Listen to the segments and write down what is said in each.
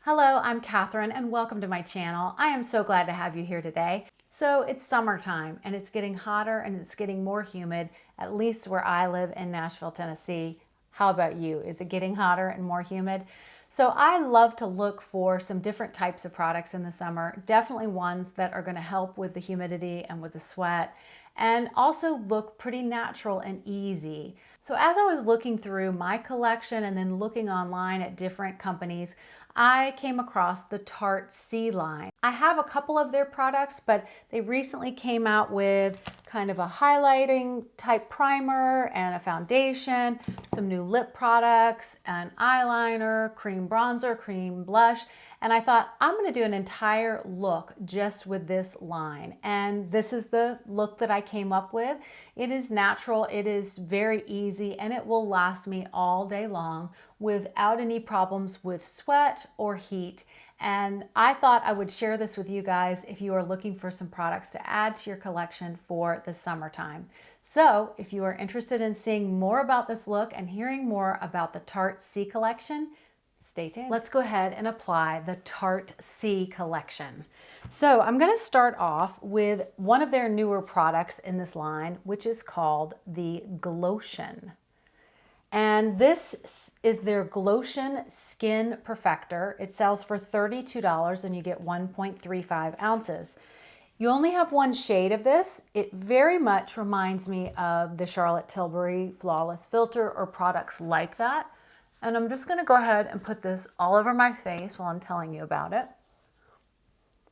Hello, I'm Catherine and welcome to my channel. I am so glad to have you here today. So it's summertime and it's getting hotter and it's getting more humid, at least where I live in Nashville, Tennessee. How about you? Is it getting hotter and more humid? So I love to look for some different types of products in the summer, definitely ones that are going to help with the humidity and with the sweat, and also look pretty natural and easy. So as I was looking through my collection and then looking online at different companies, I came across the Tarte Sea line. I have a couple of their products, but they recently came out with kind of a highlighting type primer and a foundation, some new lip products, an eyeliner, cream bronzer, cream blush, and I thought I'm going to do an entire look just with this line. And this is the look that I came up with. It is natural, it is very easy, and it will last me all day long without any problems with sweat or heat. And I thought I would share this with you guys if you are looking for some products to add to your collection for the summertime. So if you are interested in seeing more about this look and hearing more about the Tarte Sea Collection, stay tuned. Let's go ahead and apply the Tarte Sea Collection. So I'm going to start off with one of their newer products in this line, which is called the Glotion. And this is their Glotion Skin Perfector. It sells for $32 and you get 1.35 ounces. You only have one shade of this. It very much reminds me of the Charlotte Tilbury Flawless Filter or products like that. And I'm just going to go ahead and put this all over my face while I'm telling you about it.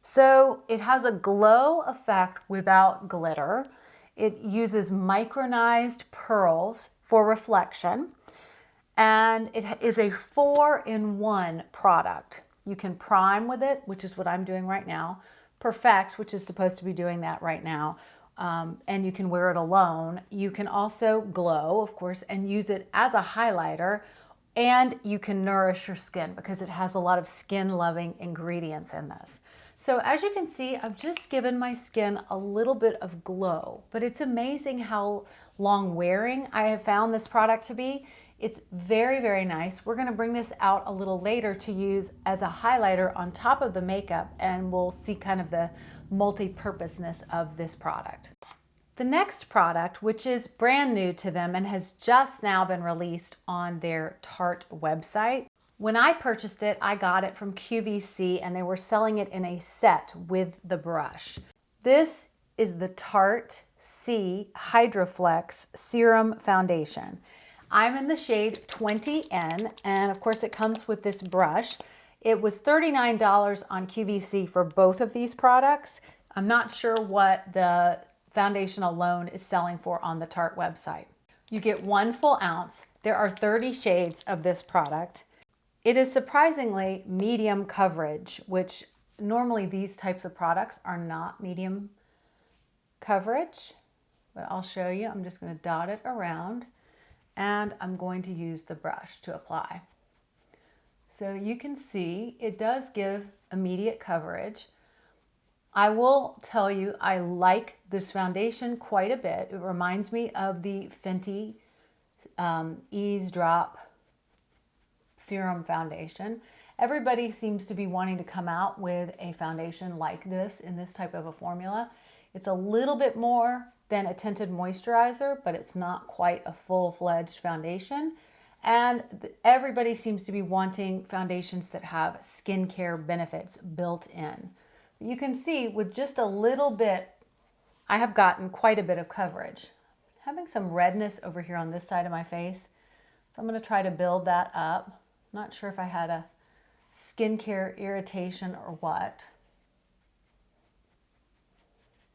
So it has a glow effect without glitter. It uses micronized pearls for reflection, and it is a 4-in-1 product. You can prime with it, which is what I'm doing right now, perfect, which is supposed to be doing that right now, and you can wear it alone. You can also glow, of course, and use it as a highlighter, and you can nourish your skin because it has a lot of skin-loving ingredients in this. So as you can see, I've just given my skin a little bit of glow, but it's amazing how long wearing I have found this product to be. It's very, very nice. We're gonna bring this out a little later to use as a highlighter on top of the makeup, and we'll see kind of the multi-purposeness of this product. The next product, which is brand new to them and has just now been released on their Tarte website. When I purchased it, I got it from QVC and they were selling it in a set with the brush. This is the Tarte Sea Hydroflex Serum Foundation. I'm in the shade 20N, and of course it comes with this brush. It was $39 on QVC for both of these products. I'm not sure what the foundation alone is selling for on the Tarte website. You get 1 full ounce. There are 30 shades of this product. It is surprisingly medium coverage, which normally these types of products are not medium coverage, but I'll show you. I'm just going to dot it around and I'm going to use the brush to apply. So you can see it does give immediate coverage. I will tell you, I like this foundation quite a bit. It reminds me of the Fenty Ease Drop Serum Foundation. Everybody seems to be wanting to come out with a foundation like this in this type of a formula. It's a little bit more than a tinted moisturizer, but it's not quite a full-fledged foundation. And everybody seems to be wanting foundations that have skincare benefits built in. You can see with just a little bit, I have gotten quite a bit of coverage. I'm having some redness over here on this side of my face, so I'm going to try to build that up. Not sure if I had a skincare irritation or what,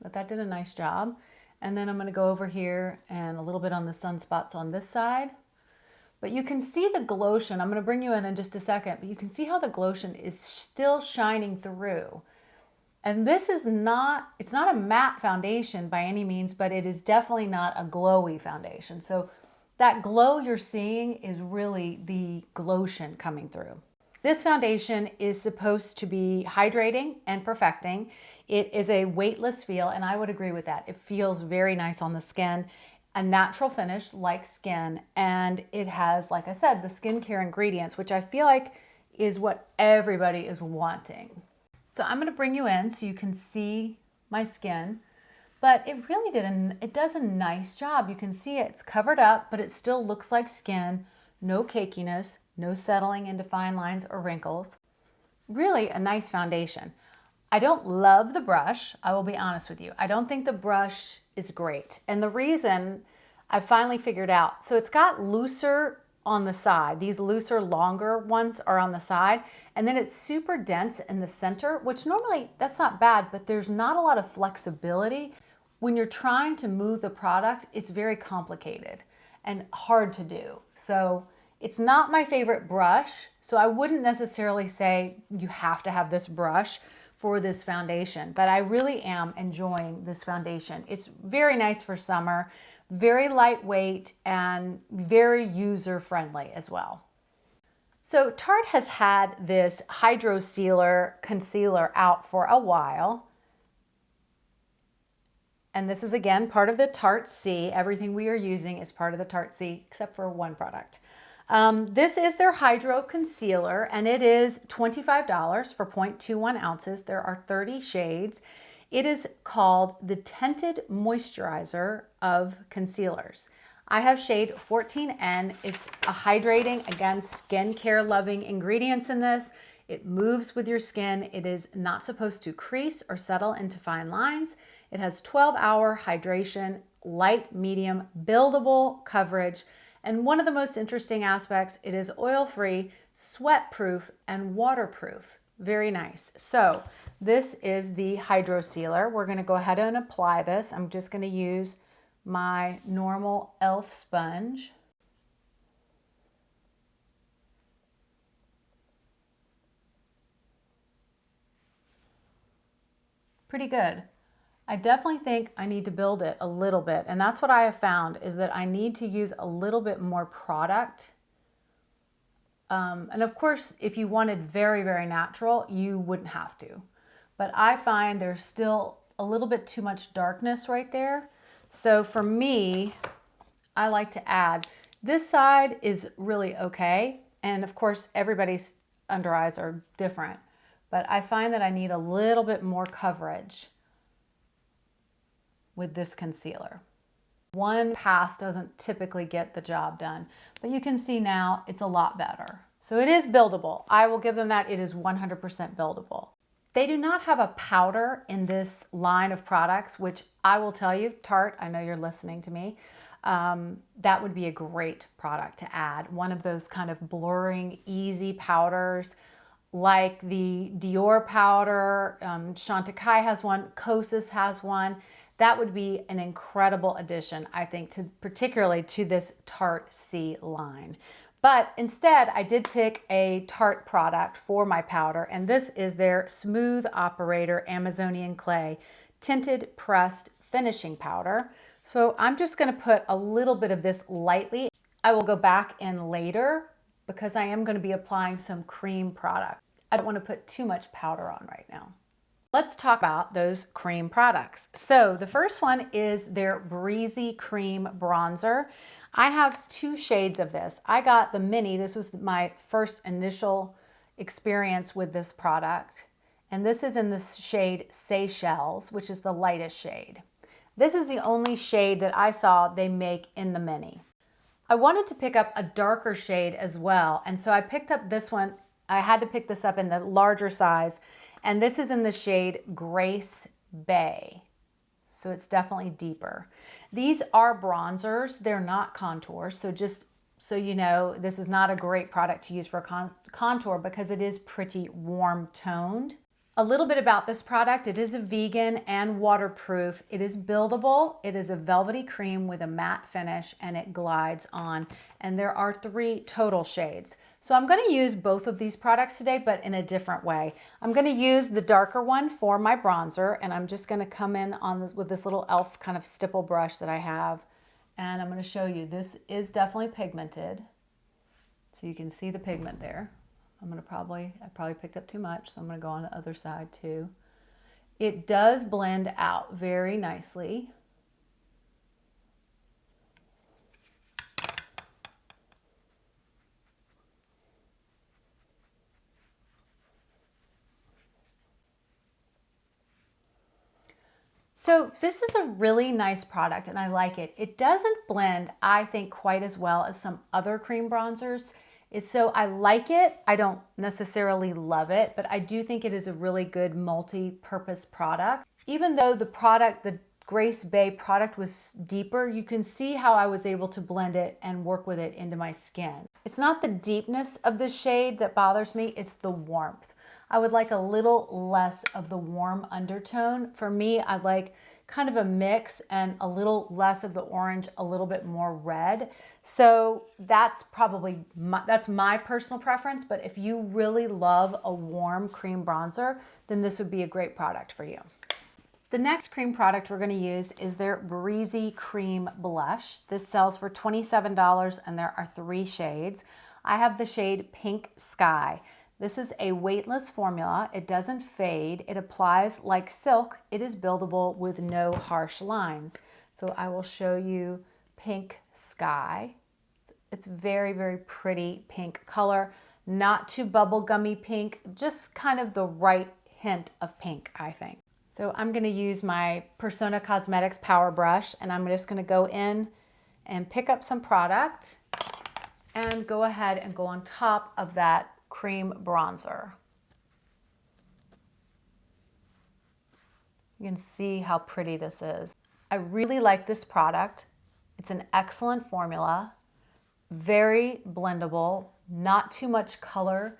but that did a nice job. And then I'm going to go over here and a little bit on the sunspots on this side. But you can see the Glotion. I'm going to bring you in just a second, but you can see how the Glotion is still shining through. And this is not, it's not a matte foundation by any means, but it is definitely not a glowy foundation. So that glow you're seeing is really the Glotion coming through. This foundation is supposed to be hydrating and perfecting. It is a weightless feel, and I would agree with that. It feels very nice on the skin, a natural finish like skin, and it has, like I said, the skincare ingredients, which I feel like is what everybody is wanting. So I'm gonna bring you in so you can see my skin, but it really it does a nice job. You can see it's covered up, but it still looks like skin, no cakiness, no settling into fine lines or wrinkles. Really a nice foundation. I don't love the brush, I will be honest with you. I don't think the brush is great. And the reason I finally figured out, so it's got looser on the side. These looser, longer ones are on the side. And then it's super dense in the center, which normally that's not bad, but there's not a lot of flexibility. When you're trying to move the product, it's very complicated and hard to do. So it's not my favorite brush. So I wouldn't necessarily say you have to have this brush for this foundation, but I really am enjoying this foundation. It's very nice for summer, very lightweight and very user-friendly as well. So Tarte has had this Hydrocealer concealer out for a while. And this is again part of the Tarte Sea. Everything we are using is part of the Tarte Sea except for one product. This is their Hydro Concealer and it is $25 for 0.21 ounces. There are 30 shades. It is called the Tinted Moisturizer of Concealers. I have shade 14N. It's a hydrating, again, skincare loving ingredients in this. It moves with your skin. It is not supposed to crease or settle into fine lines. It has 12-hour hydration, light, medium, buildable coverage. And one of the most interesting aspects, it is oil-free, sweat-proof, and waterproof. Very nice. So this is the Hydrocealer. We're going to go ahead and apply this. I'm just going to use my normal e.l.f. sponge. Pretty good. I definitely think I need to build it a little bit. And that's what I have found is that I need to use a little bit more product. And of course, if you wanted very, very natural, you wouldn't have to. But I find there's still a little bit too much darkness right there. So for me, I like to add, this side is really okay. And of course, everybody's under eyes are different. But I find that I need a little bit more coverage with this concealer. One pass doesn't typically get the job done, but you can see now it's a lot better. So it is buildable. I will give them that. It is 100% buildable. They do not have a powder in this line of products, which I will tell you, Tarte, I know you're listening to me, that would be a great product to add. One of those kind of blurring, easy powders like the Dior powder, Chantecaille has one, Kosas has one. That would be an incredible addition, I think, particularly to this Tarte Sea line. But instead, I did pick a Tarte product for my powder, and this is their Smooth Operator Amazonian Clay Tinted Pressed Finishing Powder. So I'm just gonna put a little bit of this lightly. I will go back in later because I am gonna be applying some cream product. I don't wanna put too much powder on right now. Let's talk about those cream products. So the first one is their Breezy Cream Bronzer. I have 2 shades of this. I got the mini. This was my first initial experience with this product. And this is in the shade Seychelles, which is the lightest shade. This is the only shade that I saw they make in the mini. I wanted to pick up a darker shade as well. And so I picked up this one. I had to pick this up in the larger size. And this is in the shade Grace Bay. So it's definitely deeper. These are bronzers. They're not contours. So just so you know, this is not a great product to use for contour because it is pretty warm toned. A little bit about this product. It is a vegan and waterproof. It is buildable. It is a velvety cream with a matte finish and it glides on. And there are 3 total shades. So I'm going to use both of these products today, but in a different way. I'm going to use the darker one for my bronzer, and I'm just going to come in on this with this little e.l.f. kind of stipple brush that I have. And I'm going to show you, this is definitely pigmented. So you can see the pigment there. I probably picked up too much, so I'm going to go on the other side too. It does blend out very nicely. So this is a really nice product and I like it. It doesn't blend, I think, quite as well as some other cream bronzers. So I like it. I don't necessarily love it, but I do think it is a really good multi-purpose product. Even though the Grace Bay product was deeper, you can see how I was able to blend it and work with it into my skin. It's not the deepness of the shade that bothers me, it's the warmth. I would like a little less of the warm undertone. For me, I like kind of a mix and a little less of the orange, a little bit more red. So that's probably that's my personal preference, but if you really love a warm cream bronzer, then this would be a great product for you. The next cream product we're going to use is their Breezy Cream Blush. This sells for $27 and there are 3 shades. I have the shade Pink Sky. This is a weightless formula. It doesn't fade. It applies like silk. It is buildable with no harsh lines. So I will show you Pink Sky. It's very, very pretty pink color. Not too bubblegummy pink, just kind of the right hint of pink, I think. So I'm going to use my Persona Cosmetics Power Brush and I'm just going to go in and pick up some product and go ahead and go on top of that cream bronzer. You can see how pretty this is. I really like this product. It's an excellent formula, very blendable, not too much color.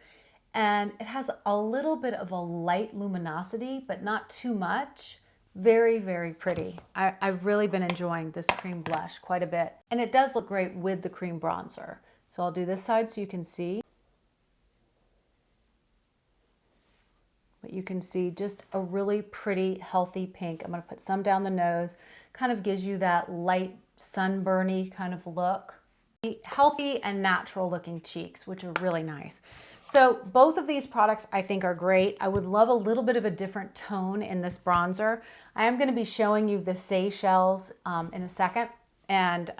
And it has a little bit of a light luminosity, but not too much. Very, very pretty. I've really been enjoying this cream blush quite a bit. And it does look great with the cream bronzer. So I'll do this side so you can see. But you can see just a really pretty, healthy pink. I'm going to put some down the nose. Kind of gives you that light, sunburny kind of look. Healthy and natural looking cheeks, which are really nice. So both of these products I think are great. I would love a little bit of a different tone in this bronzer. I am going to be showing you the Seychelles in a second, and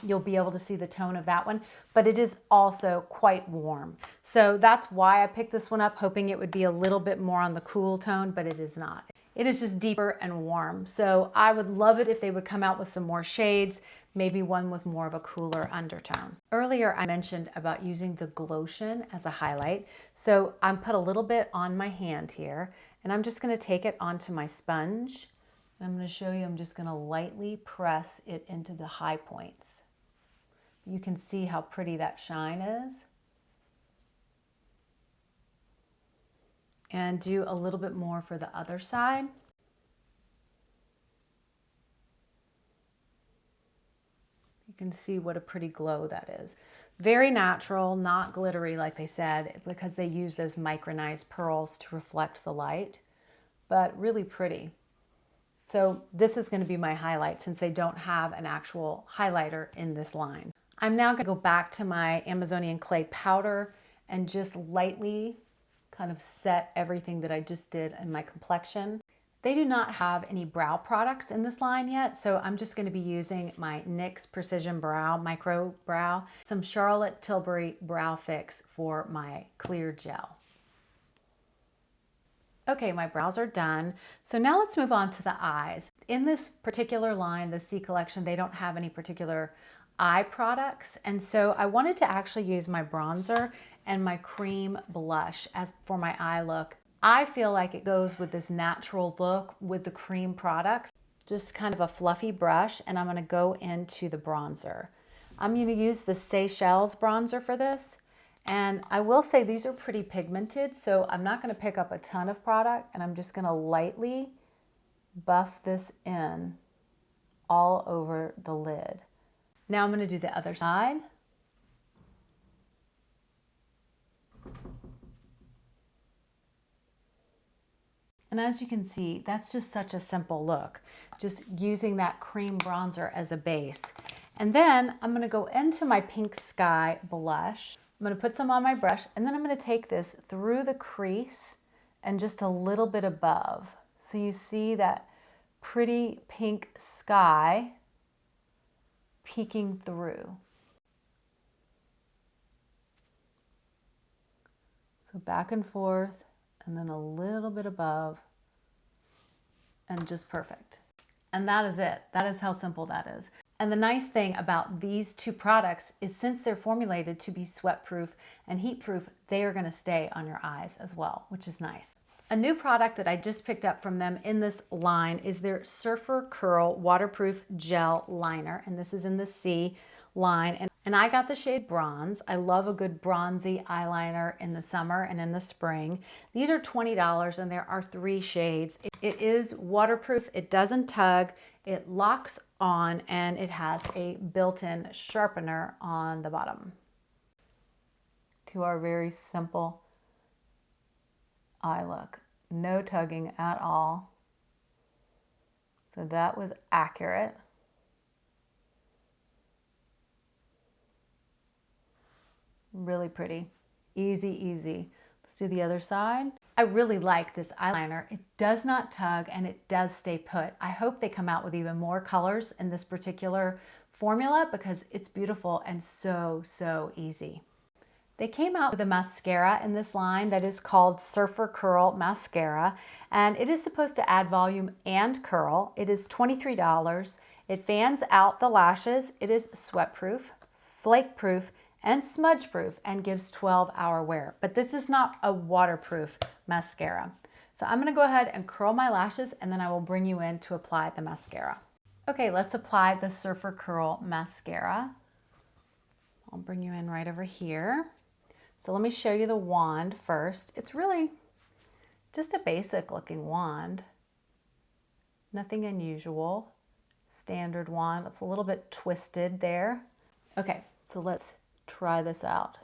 you'll be able to see the tone of that one, but it is also quite warm. So that's why I picked this one up, hoping it would be a little bit more on the cool tone, but it is not. It is just deeper and warm. So I would love it if they would come out with some more shades, maybe one with more of a cooler undertone. Earlier I mentioned about using the Glotion as a highlight. So I put a little bit on my hand here and I'm just going to take it onto my sponge. And I'm going to show you, I'm just going to lightly press it into the high points. You can see how pretty that shine is. And do a little bit more for the other side. You can see what a pretty glow that is. Very natural, not glittery like they said, because they use those micronized pearls to reflect the light, but really pretty. So this is going to be my highlight since they don't have an actual highlighter in this line. I'm now going to go back to my Amazonian clay powder and just lightly kind of set everything that I just did in my complexion. They do not have any brow products in this line yet, so I'm just going to be using my NYX Precision Brow Micro Brow, some Charlotte Tilbury Brow Fix for my clear gel. Okay, my brows are done. So now let's move on to the eyes. In this particular line, the Sea Collection, they don't have any particular eye products. And so I wanted to actually use my bronzer and my cream blush as for my eye look. I feel like it goes with this natural look with the cream products. Just kind of a fluffy brush, and I'm going to go into the bronzer. I'm going to use the Seychelles bronzer for this. And I will say these are pretty pigmented, so I'm not going to pick up a ton of product, and I'm just going to lightly buff this in all over the lid. Now I'm going to do the other side. And as you can see, that's just such a simple look, just using that cream bronzer as a base. And then I'm going to go into my Pink Sky blush. I'm going to put some on my brush, and then I'm going to take this through the crease and just a little bit above. So you see that pretty pink sky peeking through. So back and forth, and then a little bit above, and just perfect. And that is it. That is how simple that is. And the nice thing about these two products is since they're formulated to be sweat-proof and heat-proof, they are going to stay on your eyes as well, which is nice. A new product that I just picked up from them in this line is their Surfer Curl Waterproof Gel Liner. And this is in the C line. And I got the shade Bronze. I love a good bronzy eyeliner in the summer and in the spring. These are $20 and there are 3 shades. It is waterproof, it doesn't tug, it locks on, and it has a built-in sharpener on the bottom. To our very simple eye look. No tugging at all. So that was accurate. Really pretty. Easy, easy. Let's do the other side. I really like this eyeliner. It does not tug and it does stay put. I hope they come out with even more colors in this particular formula because it's beautiful and so easy. They came out with a mascara in this line that is called Surfer Curl Mascara, and it is supposed to add volume and curl. It is $23. It fans out the lashes. It is sweat-proof, flake-proof, and smudge-proof, and gives 12-hour wear. But this is not a waterproof mascara. So I'm gonna go ahead and curl my lashes, and then I will bring you in to apply the mascara. Okay, let's apply the Surfer Curl Mascara. I'll bring you in right over here. So let me show you the wand first. It's really just a basic looking wand. Nothing unusual. Standard wand. It's a little bit twisted there. Okay, so let's try this out.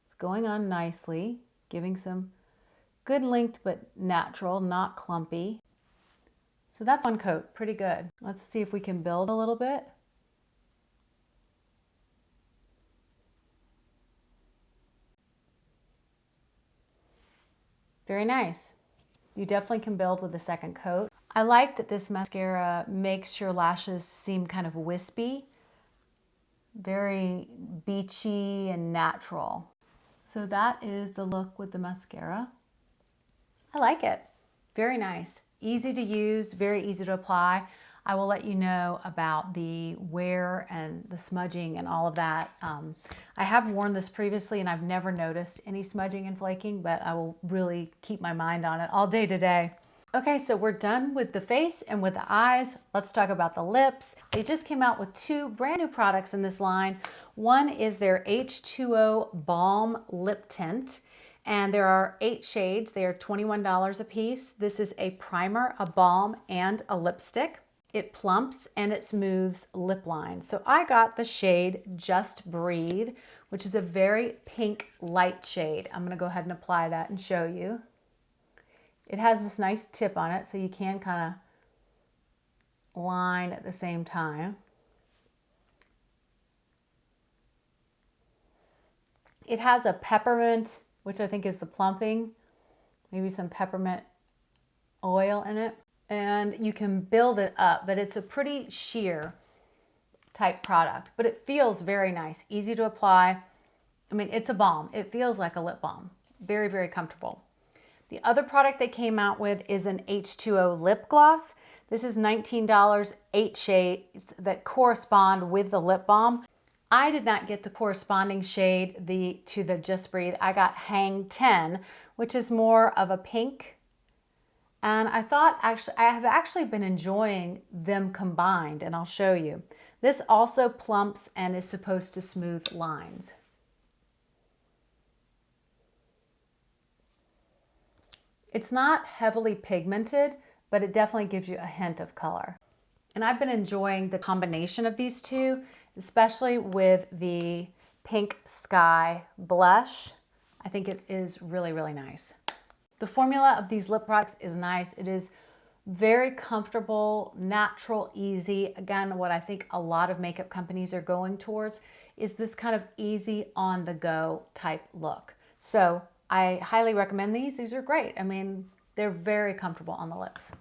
It's going on nicely, giving some good length but natural, not clumpy. So that's one coat, pretty good. Let's see if we can build a little bit. Very nice. You definitely can build with the second coat. I like that this mascara makes your lashes seem kind of wispy, very beachy and natural. So that is the look with the mascara. I like it. Very nice. Easy to use, very easy to apply. I will let you know about the wear and the smudging and all of that. I have worn this previously and I've never noticed any smudging and flaking, but I will really keep my mind on it all day today. Okay, so we're done with the face and with the eyes. Let's talk about the lips. They just came out with 2 brand new products in this line. One is their H2O Balm Lip Tint, and there are 8 shades. They are $21 a piece. This is a primer, a balm, and a lipstick. It plumps and it smooths lip lines. So I got the shade Just Breathe, which is a very pink light shade. I'm gonna go ahead and apply that and show you. It has this nice tip on it, so you can kind of line at the same time. It has a peppermint, which I think is the plumping, maybe some peppermint oil in it. And you can build it up, but it's a pretty sheer type product, but it feels very nice, easy to apply. I mean, it's a balm. It feels like a lip balm. Very, very comfortable. The other product they came out with is an H2O lip gloss. This is $19, 8 shades that correspond with the lip balm. I did not get the corresponding shade to the Just Breathe. I got Hang 10, which is more of a pink. And I thought I have actually been enjoying them combined, and I'll show you. This also plumps and is supposed to smooth lines. It's not heavily pigmented, but it definitely gives you a hint of color. And I've been enjoying the combination of these two, especially with the Pink Sky blush. I think it is really, really nice. The formula of these lip products is nice. It is very comfortable, natural, easy. Again, what I think a lot of makeup companies are going towards is this kind of easy on the go type look. So I highly recommend these. These are great. I mean, they're very comfortable on the lips.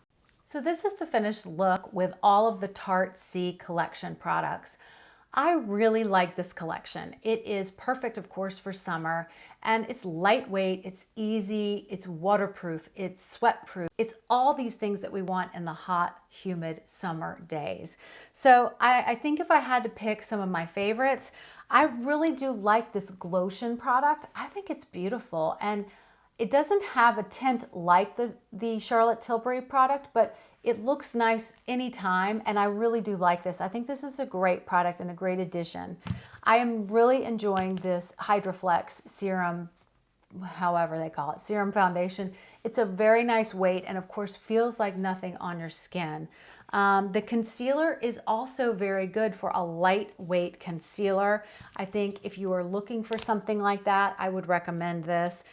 So this is the finished look with all of the Tarte Sea Collection products. I really like this collection. It is perfect, of course, for summer, and it's lightweight, it's easy, it's waterproof, it's sweatproof. It's all these things that we want in the hot, humid summer days. So I think if I had to pick some of my favorites, I really do like this Glotion product. I think it's beautiful, and it doesn't have a tint like the Charlotte Tilbury product, but it looks nice anytime, and I really do like this. I think this is a great product and a great addition. I am really enjoying this Hydroflex Serum, however they call it, Serum Foundation. It's a very nice weight and of course feels like nothing on your skin. The concealer is also very good for a lightweight concealer. I think if you are looking for something like that, I would recommend this.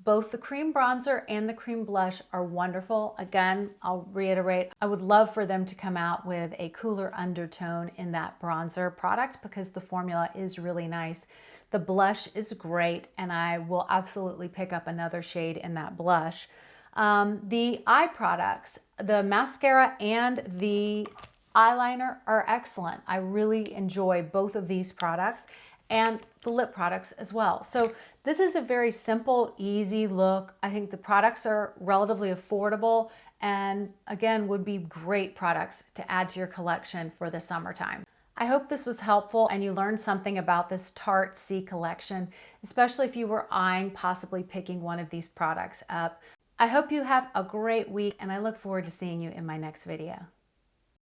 Both the cream bronzer and the cream blush are wonderful. Again, I'll reiterate, I would love for them to come out with a cooler undertone in that bronzer product because the formula is really nice. The blush is great, and I will absolutely pick up another shade in that blush. The eye products, the mascara and the eyeliner are excellent. I really enjoy both of these products, and the lip products as well. So this is a very simple, easy look. I think the products are relatively affordable and again would be great products to add to your collection for the summertime. I hope this was helpful and you learned something about this Tarte Sea Collection, especially if you were eyeing possibly picking one of these products up. I hope you have a great week, and I look forward to seeing you in my next video.